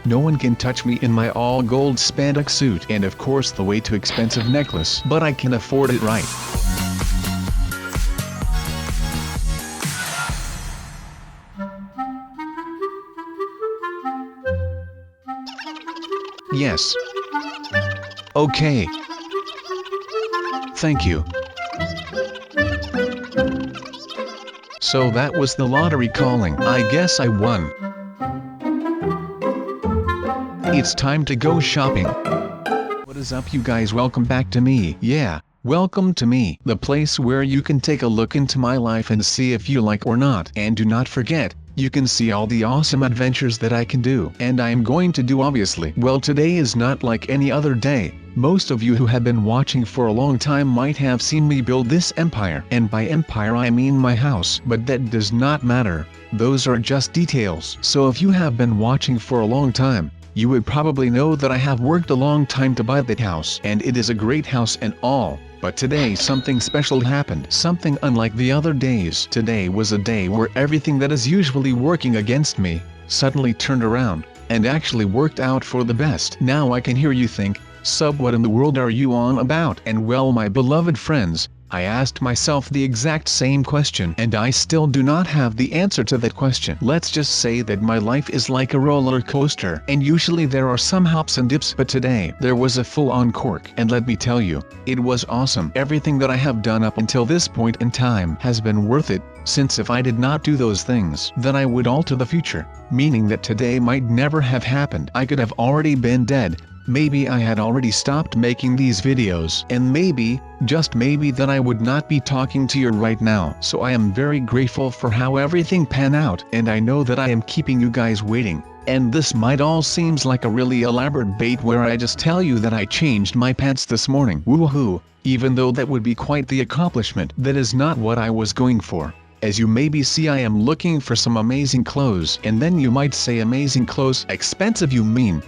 No one can touch me in my all-gold spandex suit and of course the way too expensive necklace, but I can afford it, right? Yes. Okay. Thank you. So that was the lottery calling. I guess I won. It's time to go shopping. What is up, you guys? Welcome back to me. Yeah, welcome to me, the place where you can take a look into my life and see if you like or not. And do not forget, you can see all the awesome adventures that I can do. And I am going to do, obviously. Well, today is not like any other day. Most of you who have been watching for a long time might have seen me build this empire. And by empire I mean my house. But that does not matter. Those are just details. So if you have been watching for a long time, you would probably know that I have worked a long time to buy that house. And it is a great house and all. But today something special happened. Something unlike the other days. Today was a day where everything that is usually working against me suddenly turned around and actually worked out for the best. Now I can hear you think, Sub, what in the world are you on about? And well, my beloved friends, I asked myself the exact same question, and I still do not have the answer to that question. Let's just say that my life is like a roller coaster, and usually there are some hops and dips, but today there was a full-on cork. And let me tell you, it was awesome. Everything that I have done up until this point in time has been worth it, since if I did not do those things, then I would alter the future, meaning that today might never have happened. I could have already been dead. Maybe I had already stopped making these videos, and maybe, just maybe, that I would not be talking to you right now. So I am very grateful for how everything panned out, and I know that I am keeping you guys waiting. And this might all seems like a really elaborate bait where I just tell you that I changed my pants this morning. Woohoo! Even though that would be quite the accomplishment, that is not what I was going for. As you maybe see, I am looking for some amazing clothes, and then you might say, amazing clothes? Expensive, you mean?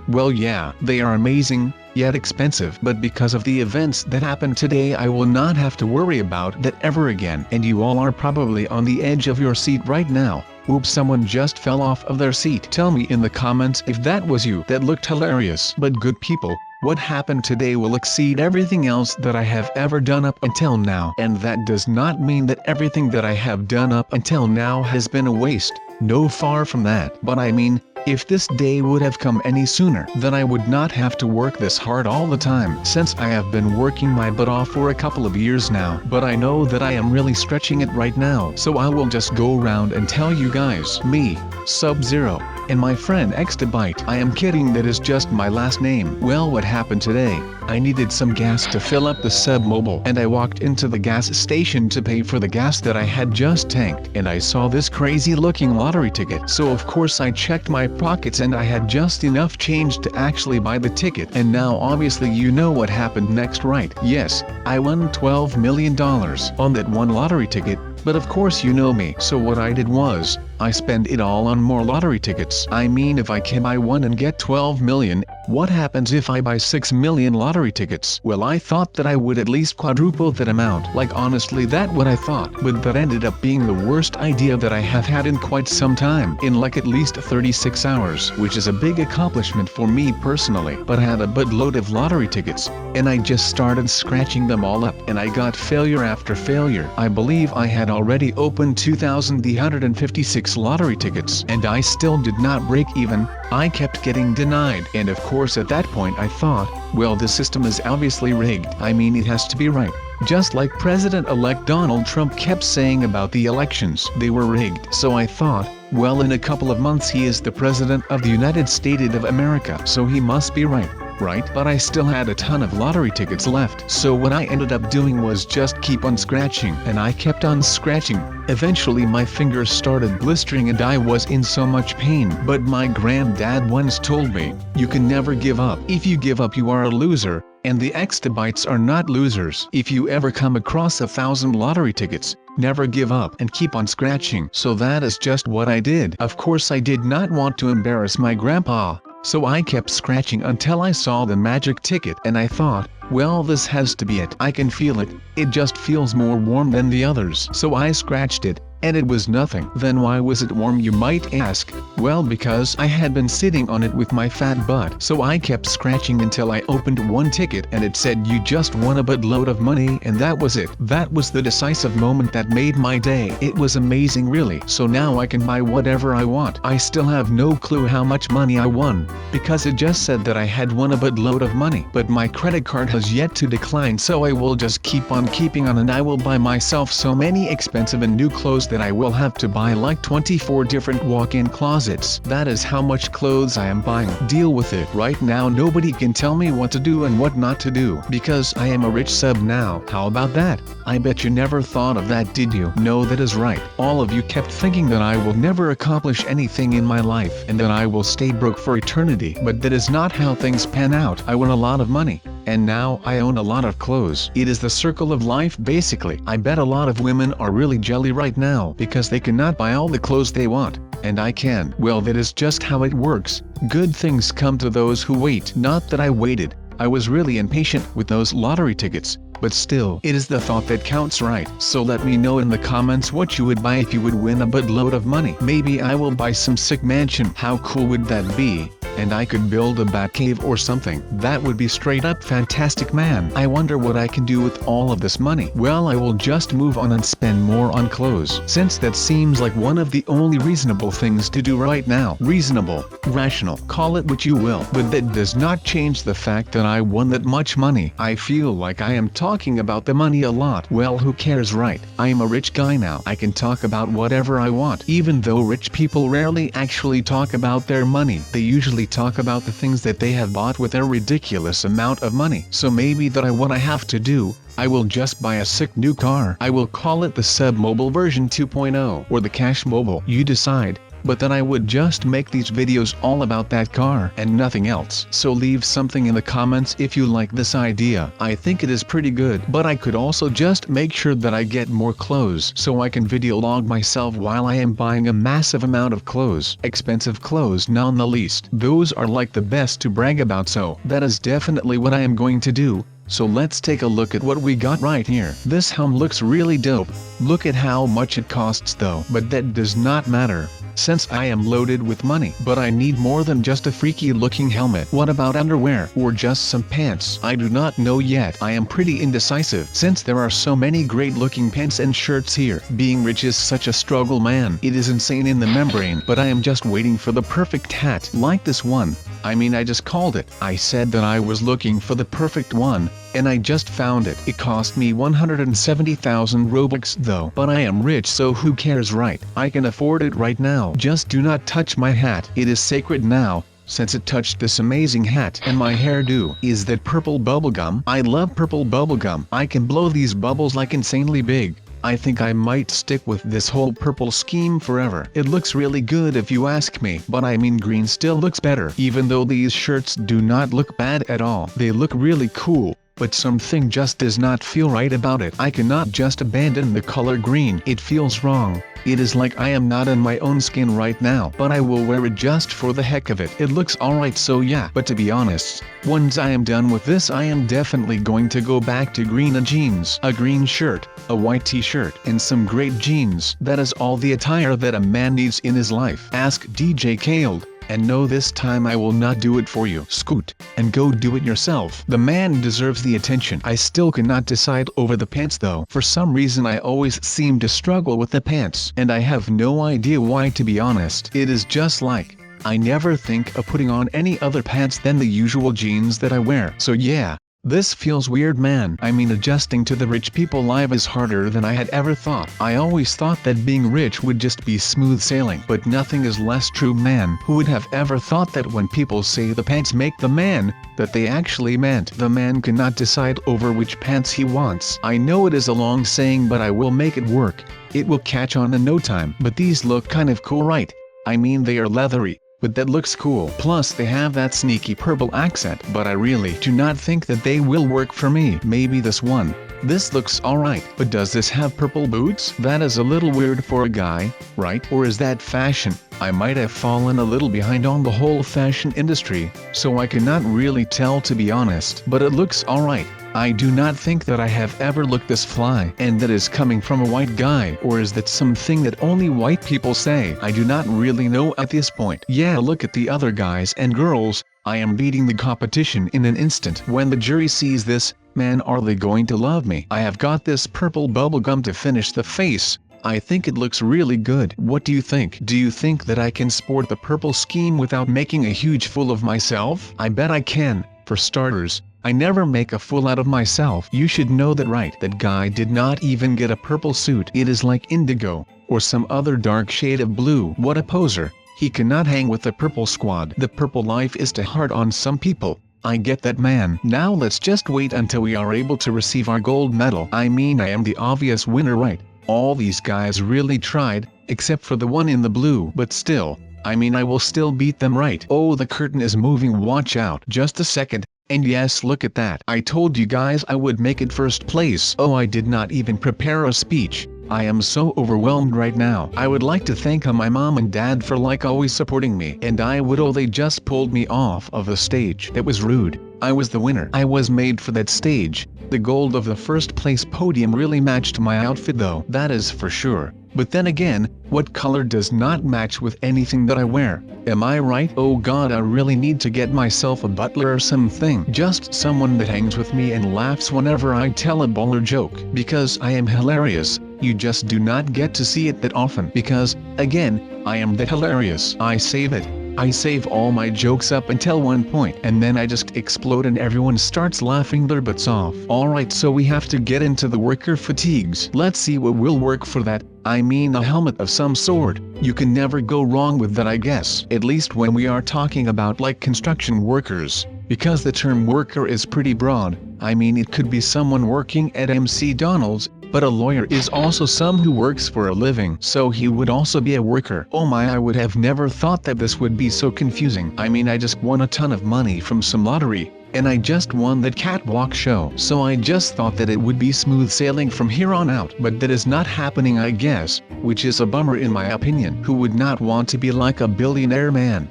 Well, yeah, they are amazing, yet expensive. But because of the events that happened today, I will not have to worry about that ever again. And you all are probably on the edge of your seat right now. Oops, someone just fell off of their seat. Tell me in the comments if that was you. That looked hilarious. But good people, what happened today will exceed everything else that I have ever done up until now. And that does not mean that everything that I have done up until now has been a waste. No, far from that. But I mean, if this day would have come any sooner, then I would not have to work this hard all the time, since I have been working my butt off for a couple of years now. But I know that I am really stretching it right now, so I will just go around and tell you guys. Me, SubZero, and my friend Extabyte. I am kidding, that is just my last name. Well, what happened today? I needed some gas to fill up the Sub Mobile, and I walked into the gas station to pay for the gas that I had just tanked, and I saw this crazy looking lottery ticket. So of course I checked my pockets and I had just enough change to actually buy the ticket. And now obviously you know what happened next, right? Yes, I won $12 million on that one lottery ticket. But of course you know me, so what I did was, I spent it all on more lottery tickets. I mean, if I can buy one and get 12 million, what happens if I buy 6 million lottery tickets? Well, I thought that I would at least quadruple that amount. Like, honestly, that's what I thought. But that ended up being the worst idea that I have had in quite some time. In like at least 36 hours, which is a big accomplishment for me personally. But I had a buttload of lottery tickets, and I just started scratching them all up, and I got failure after failure. I believe I had already opened 2,356 lottery tickets, and I still did not break even. I kept getting denied, and of course at that point I thought, well, the system is obviously rigged. I mean, it has to be right. Just like President-elect Donald Trump kept saying about the elections, they were rigged. So I thought, well, in a couple of months he is the President of the United States of America, so he must be right. Right? But I still had a ton of lottery tickets left. So what I ended up doing was just keep on scratching, and I kept on scratching. Eventually my fingers started blistering and I was in so much pain. But my granddad once told me, you can never give up. If you give up, you are a loser. And the Extabytes are not losers. If you ever come across 1,000 lottery tickets, never give up and keep on scratching. So that is just what I did. Of course I did not want to embarrass my grandpa. So I kept scratching until I saw the magic ticket, and I thought, well, this has to be it. I can feel it. It just feels more warm than the others. So I scratched it, and it was nothing. Then why was it warm, you might ask? Well, because I had been sitting on it with my fat butt. So I kept scratching until I opened one ticket and it said you just won a buttload of money, and that was it. That was the decisive moment that made my day. It was amazing, really. So now I can buy whatever I want. I still have no clue how much money I won, because it just said that I had won a buttload of money. But my credit card has yet to decline, so I will just keep on keeping on, and I will buy myself so many expensive and new clothes that I will have to buy like 24 different walk-in closets. That is how much clothes I am buying. Deal with it. Right now nobody can tell me what to do and what not to do, because I am a rich sub now. How about that? I bet you never thought of that, did you? No, that is right. All of you kept thinking that I will never accomplish anything in my life and that I will stay broke for eternity. But that is not how things pan out. I won a lot of money, and now I own a lot of clothes. It is the circle of life, basically. I bet a lot of women are really jelly right now because they cannot buy all the clothes they want, and I can. Well, that is just how it works. Good things come to those who wait. Not that I waited. I was really impatient with those lottery tickets. But still, it is the thought that counts, right? So let me know in the comments what you would buy if you would win a buttload of money. Maybe I will buy some sick mansion. How cool would that be? And I could build a bat cave or something. That would be straight up fantastic, man. I wonder what I can do with all of this money. Well, I will just move on and spend more on clothes, since that seems like one of the only reasonable things to do right now. Reasonable, rational, call it what you will, but that does not change the fact that I won that much money. I feel like I am talking about the money a lot. Well, who cares, right? I am a rich guy now. I can talk about whatever I want. Even though rich people rarely actually talk about their money, they usually talk about the things that they have bought with a ridiculous amount of money. So maybe what I have to do, I will just buy a sick new car. I will call it the Sub Mobile version 2.0 or the Cash Mobile. You decide. But then I would just make these videos all about that car and nothing else. So leave something in the comments if you like this idea. I think it is pretty good, but I could also just make sure that I get more clothes so I can video log myself while I am buying a massive amount of clothes. Expensive clothes, none the least. Those are like the best to brag about, so that is definitely what I am going to do. So let's take a look at what we got right here. This helm looks really dope. Look at how much it costs though, but that does not matter, since I am loaded with money. But I need more than just a freaky looking helmet. What about underwear or just some pants? I do not know yet. I am pretty indecisive since there are so many great looking pants and shirts here. Being rich is such a struggle, man. It is insane in the membrane, but I am just waiting for the perfect hat like this one. I mean, I just called it. I said that I was looking for the perfect one, and I just found it. It cost me 170,000 Robux though. But I am rich, so who cares, right? I can afford it right now. Just do not touch my hat. It is sacred now, since it touched this amazing hat. And my hairdo. Is that purple bubblegum? I love purple bubblegum. I can blow these bubbles like insanely big. I think I might stick with this whole purple scheme forever. It looks really good if you ask me, but I mean green still looks better. Even though these shirts do not look bad at all. They look really cool, but something just does not feel right about it. I cannot just abandon the color green. It feels wrong. It is like I am not in my own skin right now, but I will wear it just for the heck of it. It looks alright, so yeah. But to be honest, once I am done with this, I am definitely going to go back to green jeans, a green shirt, a white t-shirt, and some great jeans. That is all the attire that a man needs in his life. Ask DJ Khaled. And no, this time I will not do it for you. Scoot, and go do it yourself. The man deserves the attention. I still cannot decide over the pants though. For some reason I always seem to struggle with the pants. And I have no idea why, to be honest. It is just like, I never think of putting on any other pants than the usual jeans that I wear. So yeah. This feels weird, man. I mean, adjusting to the rich people life is harder than I had ever thought. I always thought that being rich would just be smooth sailing, but nothing is less true, man. Who would have ever thought that when people say the pants make the man, that they actually meant the man cannot decide over which pants he wants? I know it is a long saying, but I will make it work. It will catch on in no time. But these look kind of cool, right? I mean, they are leathery, but that looks cool. Plus they have that sneaky purple accent, but I really do not think that they will work for me. Maybe this one. This looks alright, but does this have purple boots? That is a little weird for a guy, right? Or is that fashion? I might have fallen a little behind on the whole fashion industry, so I cannot really tell, to be honest. But it looks alright. I do not think that I have ever looked this fly, and that is coming from a white guy, or is that something that only white people say? I do not really know at this point. Yeah, look at the other guys and girls, I am beating the competition in an instant. When the jury sees this, man, are they going to love me. I have got this purple bubblegum to finish the face. I think it looks really good. What do you think? Do you think that I can sport the purple scheme without making a huge fool of myself? I bet I can. For starters, I never make a fool out of myself. You should know that, right? That guy did not even get a purple suit. It is like indigo, or some other dark shade of blue. What a poser. He cannot hang with the purple squad. The purple life is too hard on some people. I get that, man. Now let's just wait until we are able to receive our gold medal. I mean, I am the obvious winner, right? All these guys really tried, except for the one in the blue. But still, I mean, I will still beat them, right? Oh, the curtain is moving, watch out. Just a second, and yes, look at that. I told you guys I would make it first place. Oh, I did not even prepare a speech. I am so overwhelmed right now. I would like to thank my mom and dad for always supporting me. And I would, oh, they just pulled me off of the stage. That was rude. I was the winner. I was made for that stage. The gold of the first place podium really matched my outfit though. That is for sure. But then again, what color does not match with anything that I wear? Am I right? Oh god, I really need to get myself a butler or something. Just someone that hangs with me and laughs whenever I tell a baller joke. Because I am hilarious. You just do not get to see it that often. Because, again, I am that hilarious. I save it. I save all my jokes up until one point, and then I just explode and everyone starts laughing their butts off. Alright, so we have to get into the worker fatigues. Let's see what will work for that. I mean, a helmet of some sort. You can never go wrong with that, I guess. At least when we are talking about construction workers. Because the term worker is pretty broad. I mean, it could be someone working at MC Donald's, but a lawyer is also some who works for a living, so he would also be a worker. Oh my, I would have never thought that this would be so confusing. I mean, I just won a ton of money from some lottery, and I just won that catwalk show, so I just thought that it would be smooth sailing from here on out. But that is not happening, I guess, which is a bummer in my opinion. Who would not want to be like a billionaire man?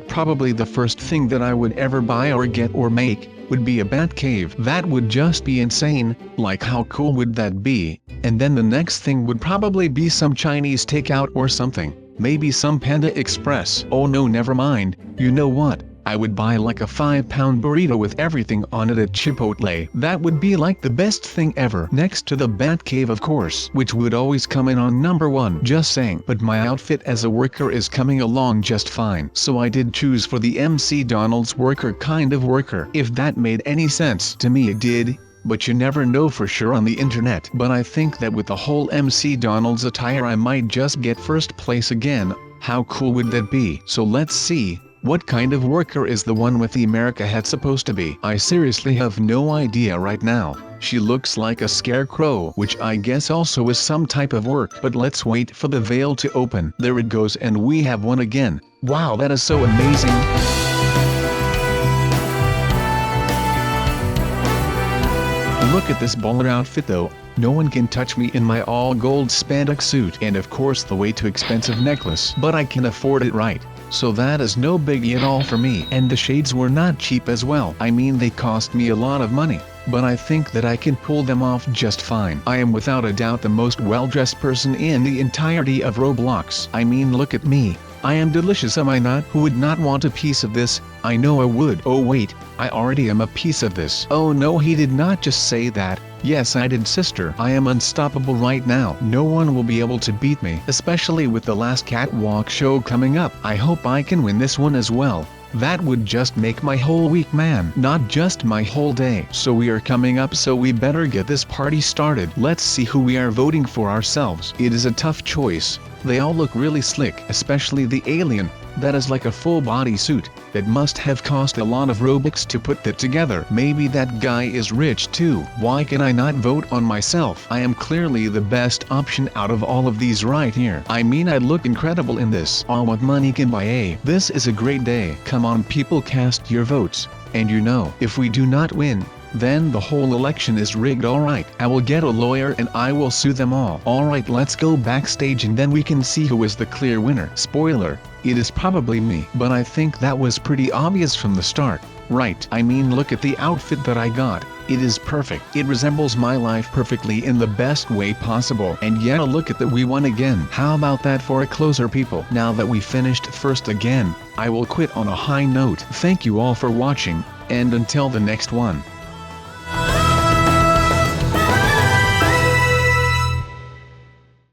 Probably the first thing that I would ever buy or get or make would be a bat cave. That would just be insane. How cool would that be? And then the next thing would probably be some Chinese takeout or something. Maybe some Panda Express. Oh no, never mind. You know what? I would buy a 5-pound burrito with everything on it at Chipotle. That would be the best thing ever. Next to the bat cave, of course, which would always come in on number 1. Just saying. But my outfit as a worker is coming along just fine. So I did choose for the MC Donald's worker kind of worker. If that made any sense to me, it did. But you never know for sure on the internet. But I think that with the whole MC Donald's attire I might just get first place again. How cool would that be? So let's see. What kind of worker is the one with the America hat supposed to be? I seriously have no idea right now. She looks like a scarecrow, which I guess also is some type of work. But let's wait for the veil to open. There it goes, and we have one again. Wow, that is so amazing. Look at this baller outfit though. No one can touch me in my all gold spandex suit, and of course the way too expensive necklace. But I can afford it, right? So that is no biggie at all for me. And the shades were not cheap as well. I mean, they cost me a lot of money. But I think that I can pull them off just fine. I am without a doubt the most well-dressed person in the entirety of Roblox. I mean, look at me. I am delicious, am I not? Who would not want a piece of this? I know I would. Oh wait, I already am a piece of this. Oh no, he did not just say that. Yes, I did, sister. I am unstoppable right now. No one will be able to beat me, especially with the last catwalk show coming up. I hope I can win this one as well. That would just make my whole week, man. Not just my whole day. So we are coming up, so we better get this party started. Let's see who we are voting for ourselves. It is a tough choice. They all look really slick, especially the alien. That is like a full body suit. That must have cost a lot of Robux to put that together. Maybe that guy is rich too. Why can I not vote on myself? I am clearly the best option out of all of these right here. I mean, I look incredible in this. All what money can buy. This is a great day. Come on people, cast your votes. And if we do not win, then the whole election is rigged. Alright, I will get a lawyer and I will sue them all. Alright, let's go backstage and then we can see who is the clear winner. Spoiler, It is probably me. But I think that was pretty obvious from the start, right? I mean, look at the outfit that I got. It is perfect. It resembles my life perfectly in the best way possible. And yet look at that, we won again. How about that for a closer, people? Now that we finished first again, I will quit on a high note. Thank you all for watching, and until the next one.